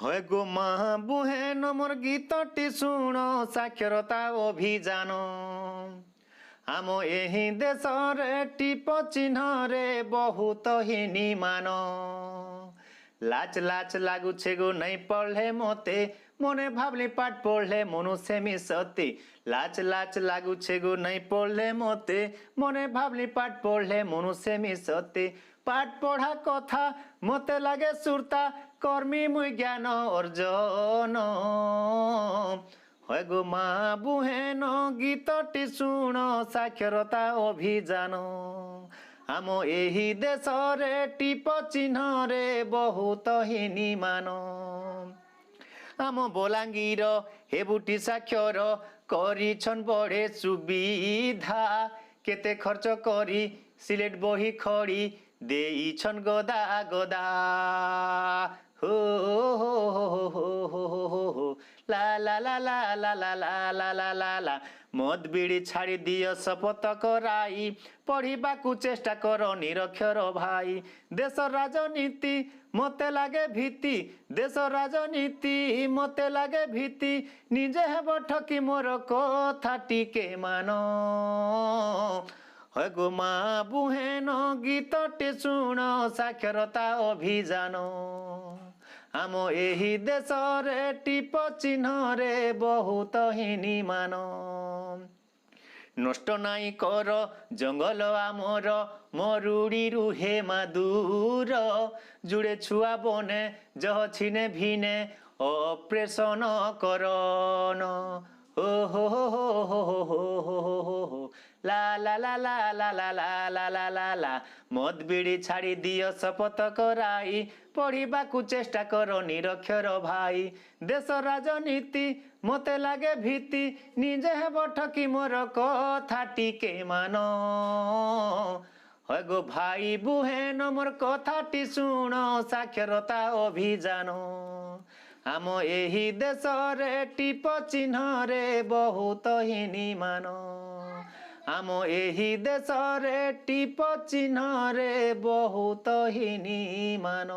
হয় গো মা বুহেন মোর গীতটি শুণ সাক্ষরতা অভিযান আম ଏହି ଦେଶରେ ଟିପ ଚିହ୍ନରେ ବହୁତ ହିନି ମାନ লাচ লাচ লাগুছে গো নাই পড়লে মতে মনে ভাবলি পাঠ পড়লে মনু সেমি সত্যি লাচ লাচ লাগুছে গো নাই পড়লে মতে মনে ভাবলি পাঠ পড়লে মনু সেমি সত্যি পাঠ পড়া কথা মতে লাগে সুরতা কর্মী মুই জ্ঞান অর্জন হয় গো মা বুহেন গীতটি শুণ সাক্ষরতা অভিযান আম ଏହି ଦେଶରେ ଟିପ ଚିହ୍ନରେ ବହୁତ ହିନି ମାନ ଆମ ବଲାଙ୍ଗୀର ହେବୁଟି ସାକ୍ଷର କରିଛନ୍ ବଢ଼େ ସୁବିଧା କେତେ ଖର୍ଚ୍ଚ କରି ସିଲେଟ ବହି ଖଡ଼ି ଦେଇଛନ୍ ଗଦା ଗଦା হো হো হো হো হো হো লা লা লা লা লা লা লা লা লা লা লা মদ বিড়ি ছাড়ি দিও শপথ করাই পড়িବାକୁ চেষ্টা কর নিরক্ষর ভাই দেশ রাজনীতি মতে লাগে ভীতি দেশ রাজনীতি মতে লাগে ভীতি নিজে হেব ঠকি মোর কথা টিকে মান হয় গো মা বুহেন গীতটি শুণ সাক্ষরতা অভিযান আম ଏହି ଦେଶରେ ଟିପ ଚିହ୍ନରେ ବହୁତ ହିନି ମାନ নষ্ট নাই কর জঙ্গল আমর মরুড়ি রুহে মাদুর জুড়ে ছুয়া বনে জহ ছিনে ভিনে অপ্রেষণ করন হো হো হো হো হো হো হো হো হো হো লা লা লা লা লা লা লা লা লা লা লা মদ বিড়ি ছাড়ি দিও শপথ করাই পড়িବାକୁ চেষ্টা কর নিরক্ষর ভাই দেশ রাজনীতি মতে লাগে ভীতি নিজে হেব ঠকি মোর কথা টিকে মান হয় গো ভাই বুহেন মোর কথাটি শুণ সাক্ষরতা অভিযান আম ଏହି ଦେଶରେ ଟିପ ଚିହ୍ନରେ ବହୁତ ହିନି ମାନ আম ଏହି ଦେଶରେ ଟିପ ଚିହ୍ନରେ ବହୁତ ହିନି ମାନ